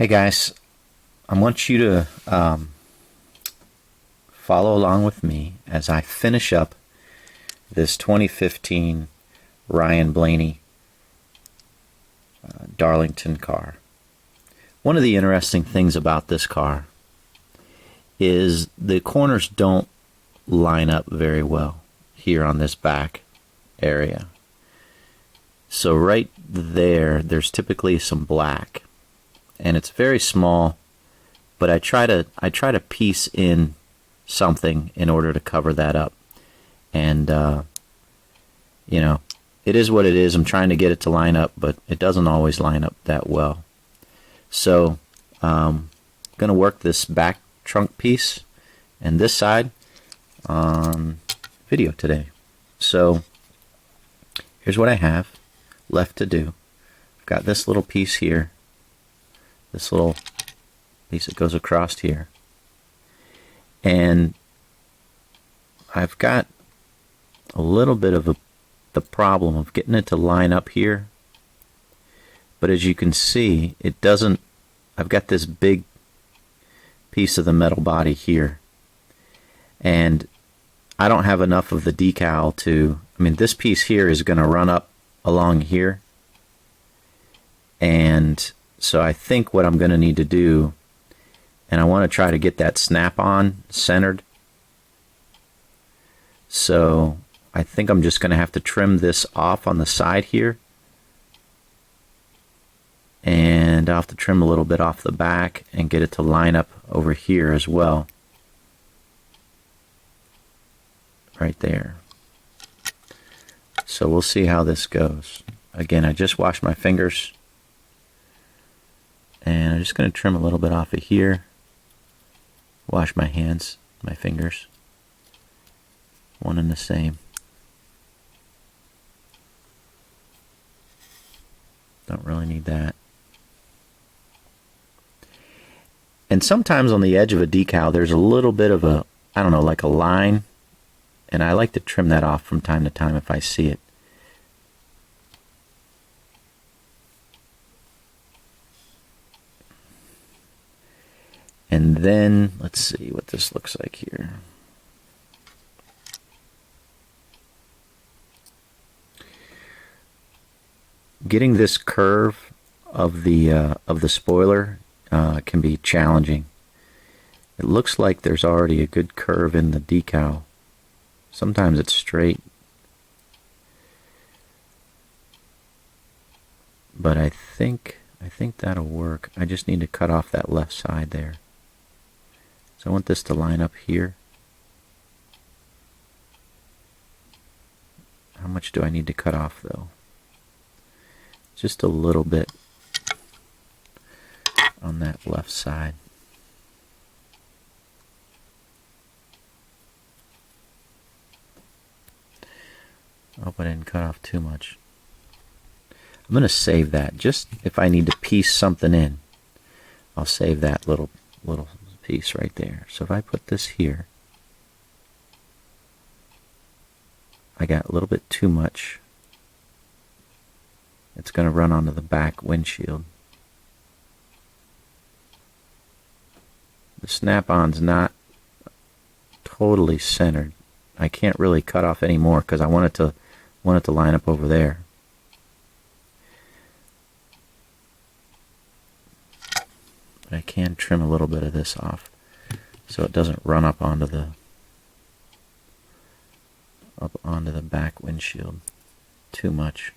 Hey guys, I want you to follow along with me as I finish up this 2015 Ryan Blaney Darlington car. One of the interesting things about this car is the corners don't line up very well here on this back area. So right there's typically some black, and it's very small, but I try to piece in something in order to cover that up. And it is what it is. I'm trying to get it to line up, but it doesn't always line up that well. So I'm going to work this back trunk piece and this side on video today. So here's what I have left to do. I've got this little piece here, this little piece that goes across here, and I've got a little bit of the problem of getting it to line up here, but as you can see, it doesn't. I've got this big piece of the metal body here, and I don't have enough of the decal to, this piece here is going to run up along here, and so I think what I'm going to need to do, and I want to try to get that snap-on centered, so I think I'm just going to have to trim this off on the side here, and I'll have to trim a little bit off the back and get it to line up over here as well, right there. So we'll see how this goes. Again, I just washed my fingers, and I'm just going to trim a little bit off of here, wash my hands, my fingers, one and the same. Don't really need that. And sometimes on the edge of a decal there's a little bit of a, like a line, and I like to trim that off from time to time if I see it. And then let's see what this looks like here. Getting this curve of the spoiler can be challenging. It looks like there's already a good curve in the decal. Sometimes it's straight, but I think that'll work. I just need to cut off that left side there. So I want this to line up here. How much do I need to cut off though? Just a little bit on that left side. I hope I didn't cut off too much. I'm going to save that. Just if I need to piece something in, I'll save that little piece right there. So if I put this here, I got a little bit too much. It's going to run onto the back windshield. The snap-on's not totally centered. I can't really cut off any more because I want it to line up over there. But I can trim a little bit of this off so it doesn't run up onto the back windshield too much.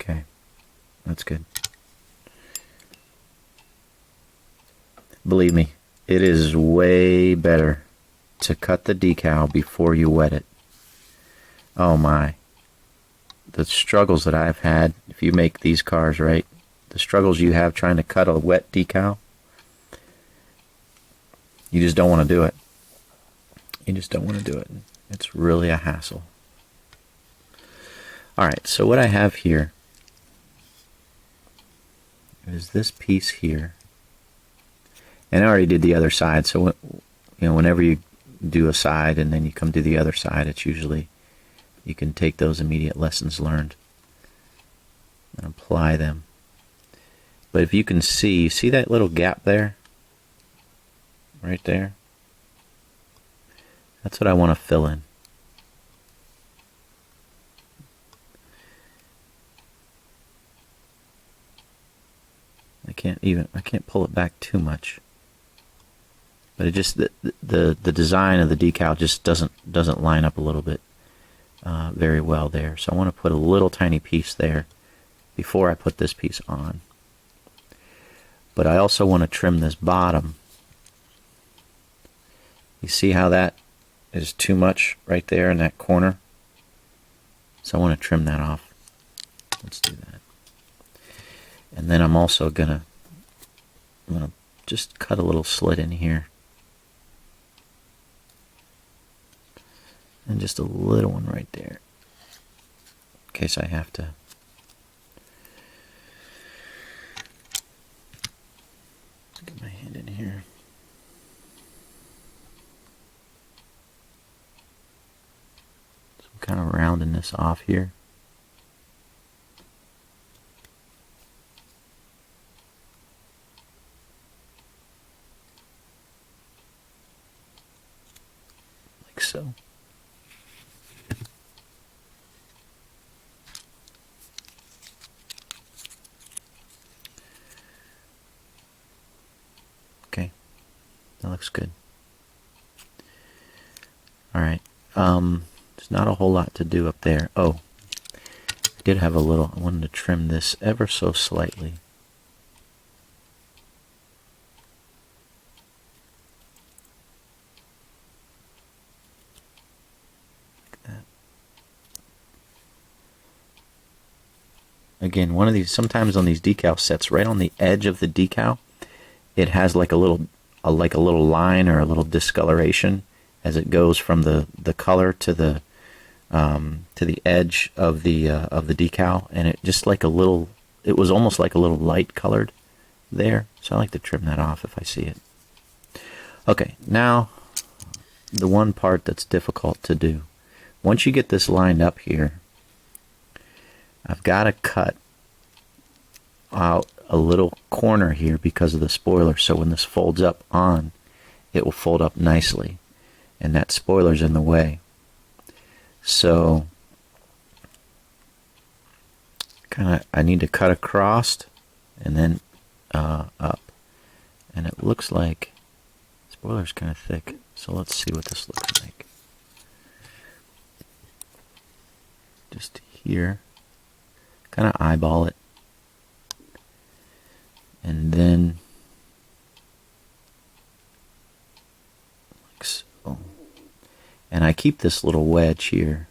Okay, that's good. Believe me, it is way better to cut the decal before you wet it. Oh my. The struggles that I've had, if you make these cars right, the struggles you have trying to cut a wet decal, you just don't want to do it. You just don't want to do it. It's really a hassle. Alright, so what I have here is this piece here, And I already did the other side, so whenever you do a side and then you come to the other side, it's usually, you can take those immediate lessons learned and apply them. But if you can see that little gap there? Right there? That's what I want to fill in. I can't pull it back too much. But it just, the design of the decal just doesn't line up a little bit very well there. So I want to put a little tiny piece there before I put this piece on. But I also want to trim this bottom. You see how that is too much right there in that corner? So I want to trim that off. Let's do that. And then I'm also I'm gonna just cut a little slit in here. And just a little one right there. In case I have to. Get my hand in here. So I'm kind of rounding this off here. Like so. Okay, that looks good. Alright, there's not a whole lot to do up there. Oh, I did have I wanted to trim this ever so slightly. Like that. Again, one of these, sometimes on these decal sets, right on the edge of the decal, it has like a little line or a little discoloration as it goes from the color to the edge of the decal, and it just like it was almost like a little light colored there. So I like to trim that off if I see it. Okay, now the one part that's difficult to do. Once you get this lined up here, I've got to cut out a little corner here because of the spoiler, so when this folds up on, it will fold up nicely, and that spoiler's in the way. So I need to cut across and then up, and it looks like the spoiler's kind of thick, so let's see what this looks like. Just here, kind of eyeball it. And then, like so. And I keep this little wedge here,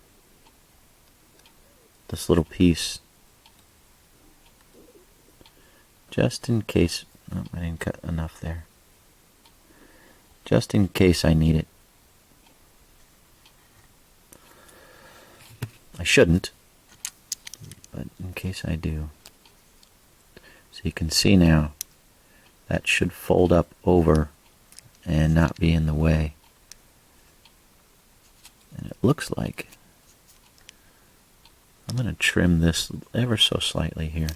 this little piece, just in case. Oh, I didn't cut enough there. Just in case I need it. I shouldn't, but in case I do. So you can see now, that should fold up over and not be in the way. And it looks like I'm going to trim this ever so slightly here.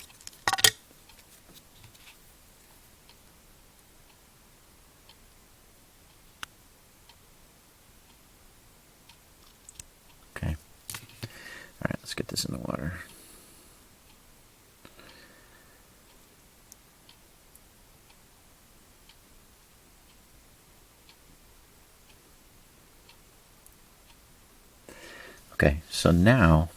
Okay. Alright, let's get this in the water. Okay, so now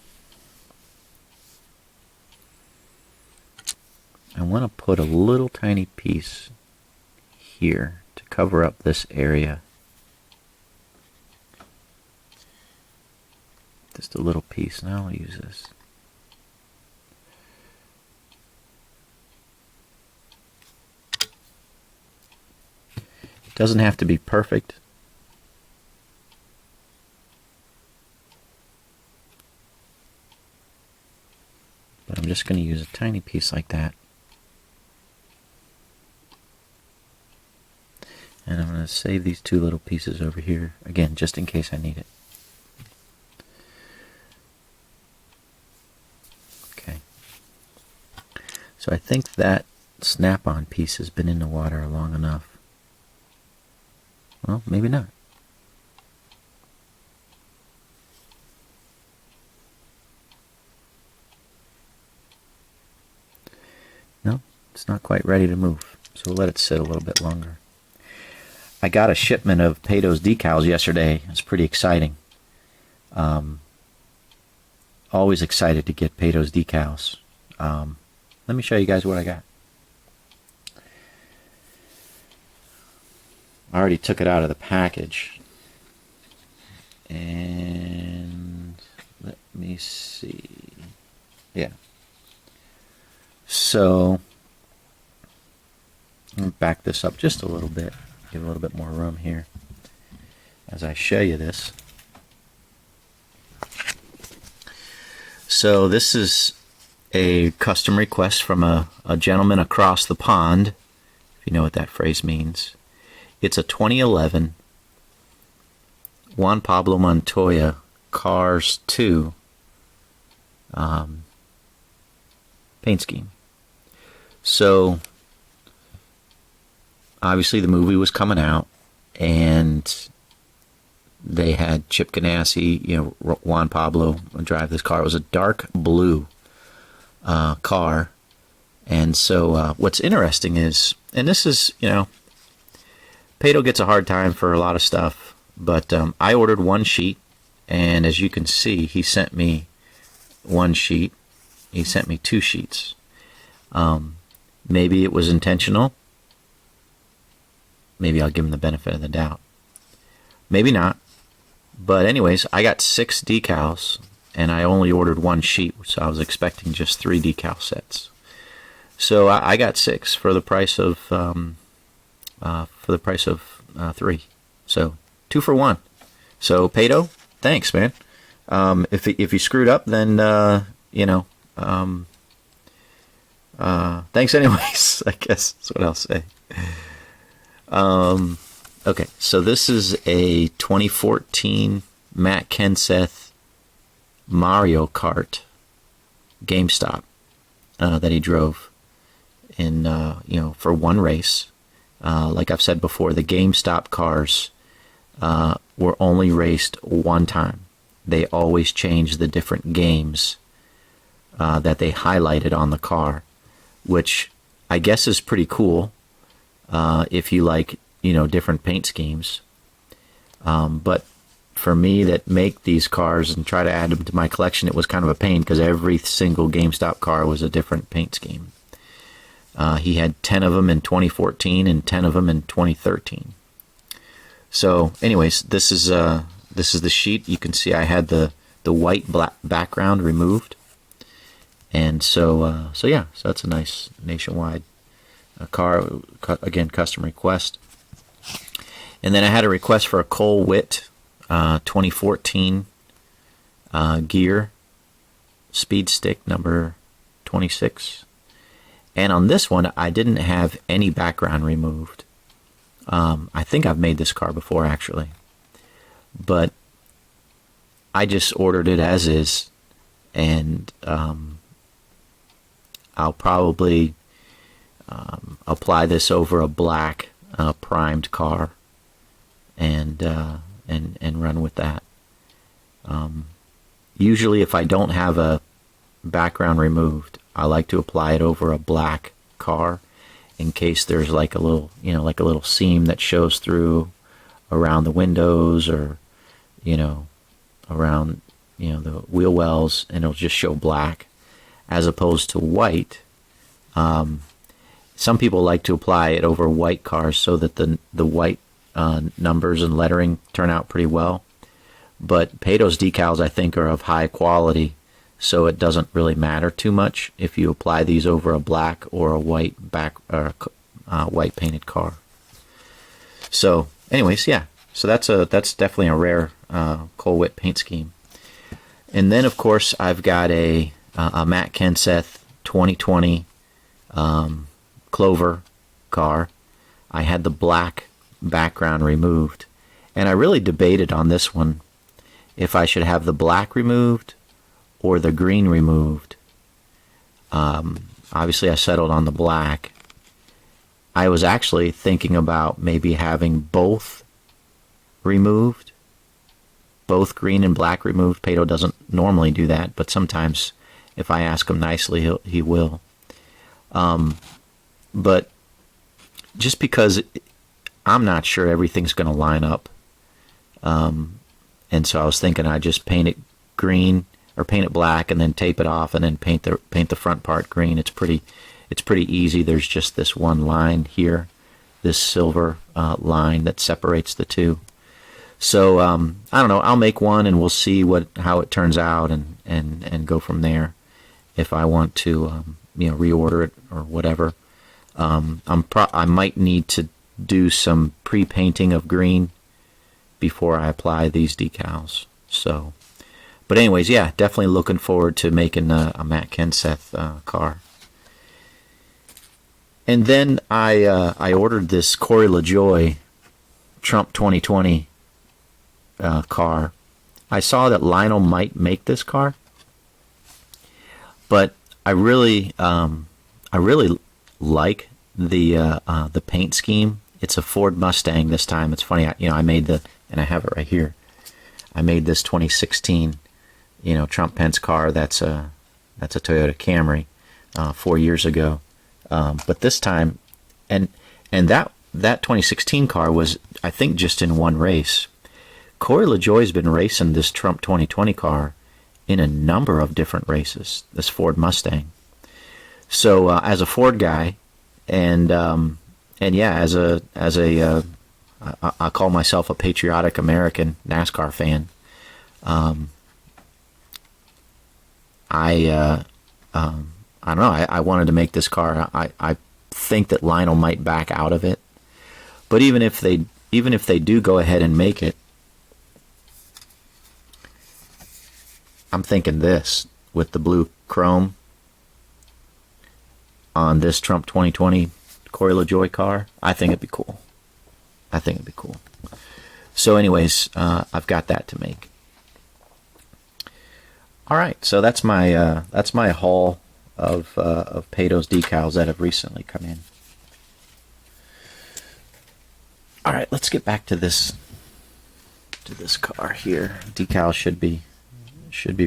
I want to put a little tiny piece here to cover up this area. Just a little piece. Now I'll use this. It doesn't have to be perfect. But I'm just going to use a tiny piece like that And I'm going to save these two little pieces over here, again, just in case I need it. Okay. So I think that snap-on piece has been in the water long enough. Well, maybe not. No, it's not quite ready to move, so we'll let it sit a little bit longer. I got a shipment of Patos decals yesterday. It's pretty exciting. Always excited to get Patos decals. Let me show you guys what I got. I already took it out of the package. And let me see. Yeah. So, let me back this up just a little bit. Give a little bit more room here as I show you this. So this is a custom request from a gentleman across the pond, if you know what that phrase means. It's a 2011 Juan Pablo Montoya Cars 2 paint scheme. So obviously the movie was coming out, and they had Chip Ganassi, Juan Pablo drive this car. It was a dark blue car. And so what's interesting is, and this is, Pato gets a hard time for a lot of stuff, but I ordered one sheet, and as you can see, he sent me one sheet. He sent me two sheets. Maybe it was intentional. Maybe I'll give him the benefit of the doubt. Maybe not. But anyways, I got 6 decals, and I only ordered one sheet, so I was expecting just 3 decal sets. So I got 6 for the price of 3. So 2 for 1. So Pato, thanks, man. If you screwed up, then thanks anyways. I guess that's what I'll say. Okay, so this is a 2014 Matt Kenseth Mario Kart Gamestop that he drove in, for one race. Like I've said before, the Gamestop cars were only raced one time. They always changed the different games that they highlighted on the car, which I guess is pretty cool. If you like, different paint schemes. But for me that make these cars and try to add them to my collection, it was kind of a pain because every single GameStop car was a different paint scheme. He had 10 of them in 2014 and 10 of them in 2013. So anyways, this is the sheet. You can see I had the white black background removed. And so that's a nice nationwide car, again, custom request. And then I had a request for a Cole Witt 2014 gear speed stick number 26. And on this one, I didn't have any background removed. I think I've made this car before, actually. But I just ordered it as is. And I'll probably apply this over a black primed car and run with that. Usually if I don't have a background removed, I like to apply it over a black car in case there's like a little seam that shows through around the windows or around the wheel wells, and it'll just show black as opposed to white. Some people like to apply it over white cars so that the white numbers and lettering turn out pretty well. But Patos decals, I think, are of high quality, so it doesn't really matter too much if you apply these over a black or a white white painted car. So, anyways, yeah. So that's definitely a rare Cole Witt paint scheme. And then, of course, I've got a Matt Kenseth 2020 Clover car. I had the black background removed. And I really debated on this one if I should have the black removed or the green removed. Obviously, I settled on the black. I was actually thinking about maybe having both removed, both green and black removed. Pato doesn't normally do that, but sometimes if I ask him nicely, he will. But just because I'm not sure everything's going to line up, and so I was thinking I'd just paint it green or paint it black and then tape it off and then paint the front part green. It's pretty easy. There's just this one line here, this silver line that separates the two. So I don't know. I'll make one and we'll see how it turns out and go from there. If I want to reorder it or whatever, I might need to do some pre-painting of green before I apply these decals. So, but anyways, yeah, definitely looking forward to making a Matt Kenseth car. And then I ordered this Corey LaJoie Trump 2020 car. I saw that Lionel might make this car, but I really like the paint scheme. It's a Ford Mustang this time. It's funny, I made and I have it right here. I made this 2016, Trump Pence car. That's a Toyota Camry 4 years ago. But this time, and that 2016 car was, I think, just in one race. Corey LaJoie's been racing this Trump 2020 car in a number of different races, this Ford Mustang. So as a Ford guy, and yeah, as a I call myself a patriotic American NASCAR fan. I don't know. I wanted to make this car. I think that Lionel might back out of it, but even if they do go ahead and make it, I'm thinking this with the blue chrome on this Trump 2020 Corey LaJoie car. I think it'd be cool. So, anyways, I've got that to make. All right, so that's my haul of Pato's decals that have recently come in. All right, let's get back to this car here. Decals should be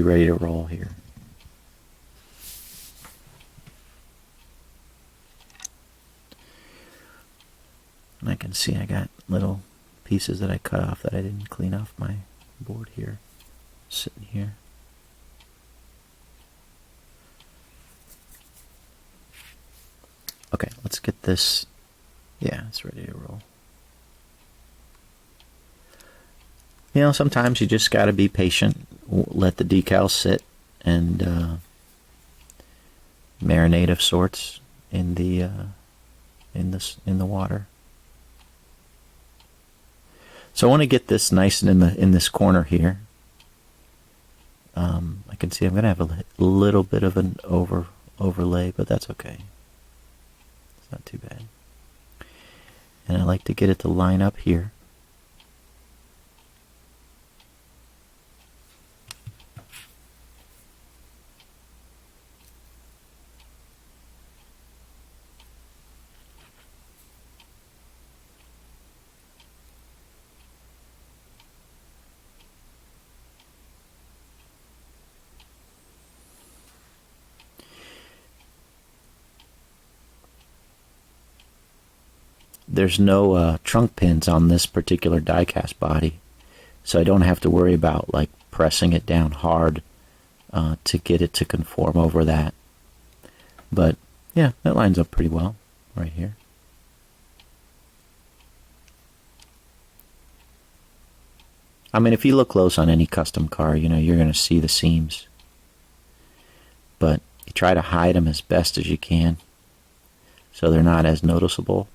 ready to roll here. And I can see I got little pieces that I cut off that I didn't clean off my board here, sitting here. Okay, let's get this. Yeah, it's ready to roll. Sometimes you just got to be patient. Let the decals sit and marinate of sorts in the water. So I want to get this nice and in this corner here. I can see I'm going to have a little bit of an overlay, but that's okay. It's not too bad. And I like to get it to line up here. There's no trunk pins on this particular die-cast body, so I don't have to worry about like pressing it down hard to get it to conform over that. But yeah, that lines up pretty well right here. I mean, if you look close on any custom car, you're going to see the seams, but you try to hide them as best as you can so they're not as noticeable.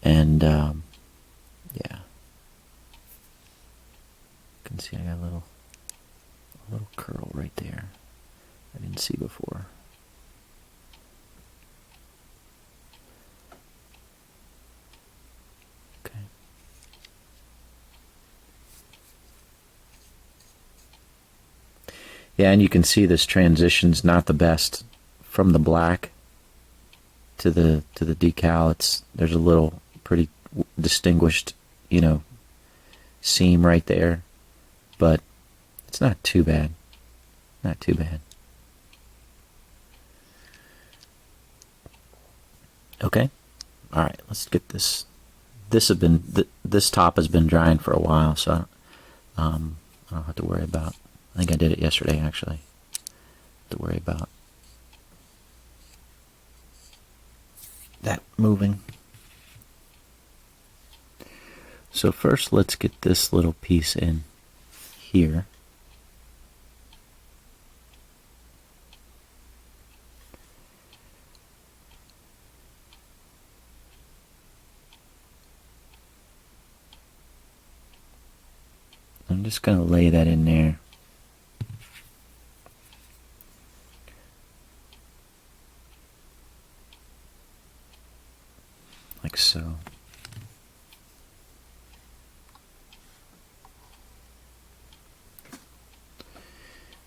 And yeah, you can see I got a little curl right there I didn't see before. Yeah, and you can see this transition's not the best from the black to the decal. There's a little pretty distinguished, seam right there, but it's not too bad. Not too bad. Okay. All right. Let's get this. This top has been drying for a while, so I don't have to worry about. I think I did it yesterday, actually. To worry about that moving. So first, let's get this little piece in here. I'm just going to lay that in there. Like so.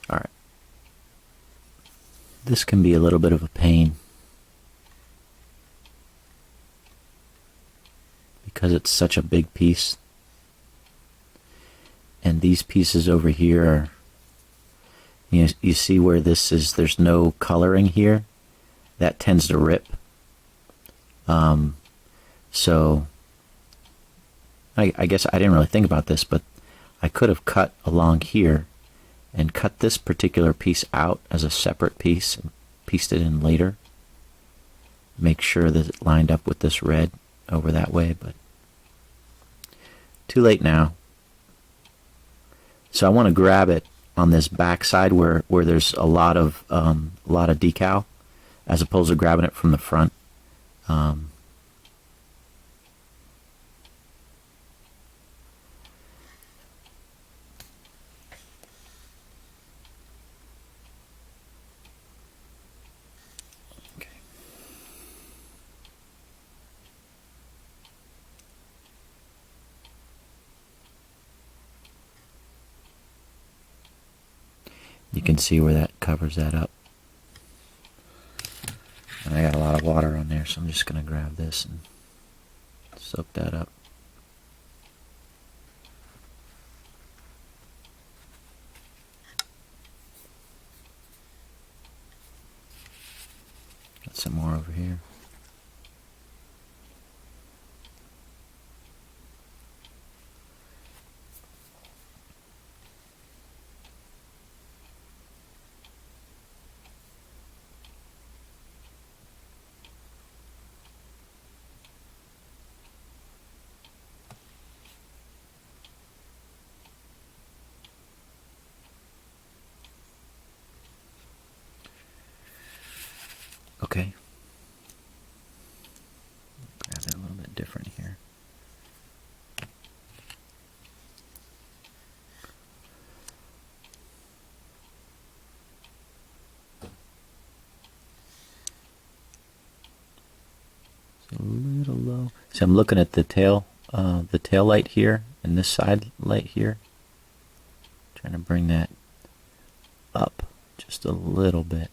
All right. This can be a little bit of a pain because it's such a big piece. And these pieces over here are, you see where this is, there's no coloring here. That tends to rip. So, I guess I didn't really think about this, but I could have cut along here and cut this particular piece out as a separate piece and pieced it in later. Make sure that it lined up with this red over that way, but too late now. So I want to grab it on this back side where there's a lot of decal, as opposed to grabbing it from the front. You can see where that covers that up. And I got a lot of water on there, so I'm just going to grab this and soak that up. Got some more over here. Okay. Grab it a little bit different here. It's a little low. So I'm looking at the tail light here and this side light here. Trying to bring that up just a little bit.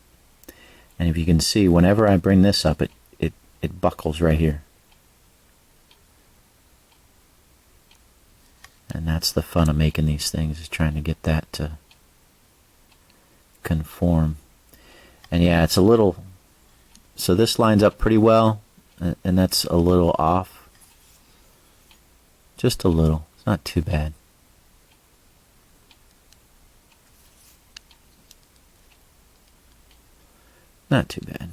And if you can see, whenever I bring this up, it buckles right here. And that's the fun of making these things, is trying to get that to conform. And yeah, it's a little, so this lines up pretty well, and that's a little off. Just a little. It's not too bad. Not too bad.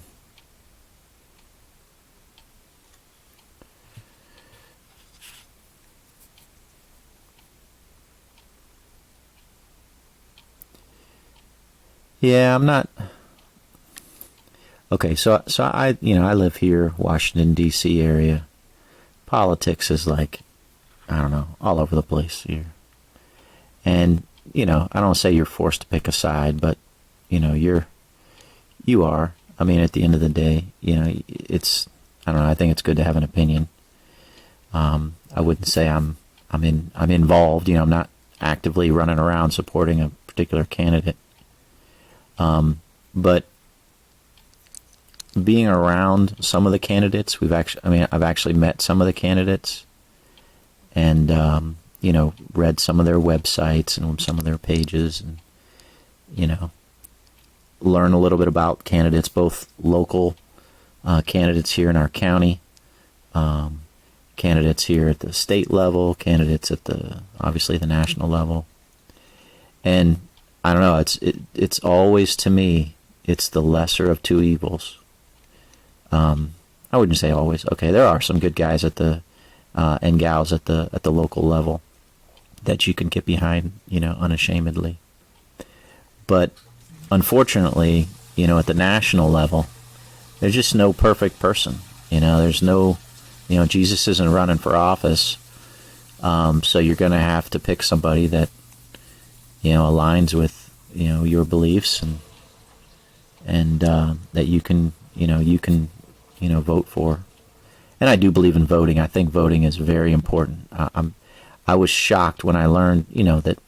Yeah, I'm not. Okay, so I live here, Washington D.C. area. Politics is like, I don't know, all over the place here. And I don't say you're forced to pick a side, but you are. I mean, at the end of the day, it's, I don't know, I think it's good to have an opinion. I wouldn't say I'm involved, I'm not actively running around supporting a particular candidate. But being around some of the candidates, I've actually met some of the candidates, and read some of their websites and some of their pages, and learn a little bit about candidates, both local candidates here in our county, candidates here at the state level, candidates at obviously the national level. And I don't know, it's always, to me, it's the lesser of two evils. I wouldn't say always. Okay, there are some good guys at and gals at the local level that you can get behind, unashamedly. But unfortunately, at the national level, there's just no perfect person. There's no, Jesus isn't running for office. So you're going to have to pick somebody that, aligns with, your beliefs, and that you can vote for. And I do believe in voting. I think voting is very important. I was shocked when I learned, that,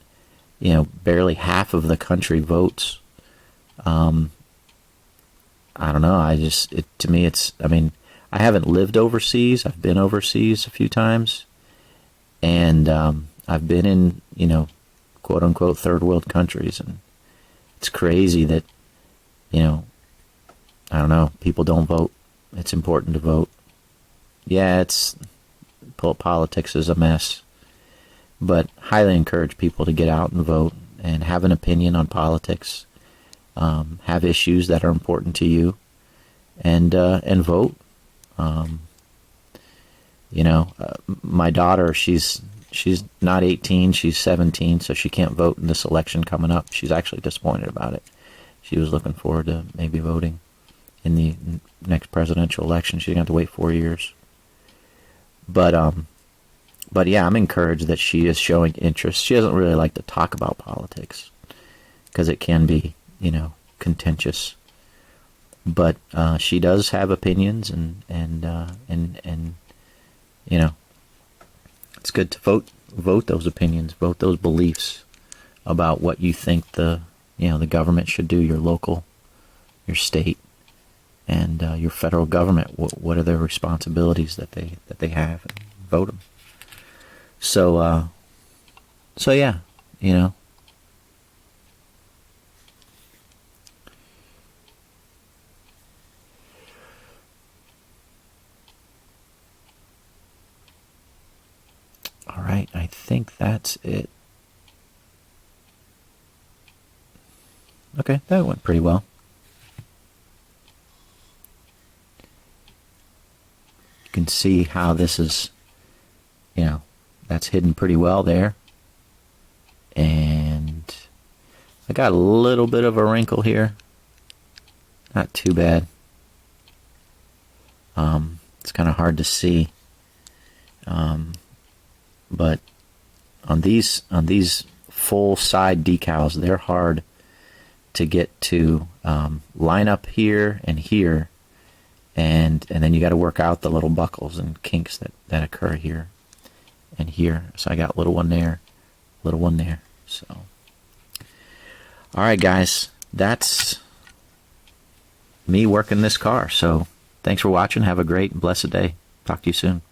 barely half of the country votes. I don't know. To me, I haven't lived overseas. I've been overseas a few times, and I've been in, quote unquote third world countries, and it's crazy that, I don't know, people don't vote. It's important to vote. Yeah, politics is a mess, but highly encourage people to get out and vote and have an opinion on politics. Have issues that are important to you, and vote. My daughter, she's not 18, she's 17, so she can't vote in this election coming up. She's actually disappointed about it. She was looking forward to maybe voting in the next presidential election. She's going to have to wait 4 years. But yeah, I'm encouraged that she is showing interest. She doesn't really like to talk about politics because it can be, contentious. But she does have opinions, and it's good to vote those opinions, vote those beliefs about what you think the government should do, your local, your state, and your federal government. What are their responsibilities that they have, and vote them. So yeah, All right, I think that's it. Okay, that went pretty well. You can see how this is, that's hidden pretty well there. And I got a little bit of a wrinkle here. Not too bad. It's kind of hard to see. But on these full side decals, they're hard to get to line up here and here, and then you got to work out the little buckles and kinks that occur here and here. So I got a little one there, little one there. So, all right, guys, that's me working this car. So thanks for watching. Have a great and blessed day. Talk to you soon.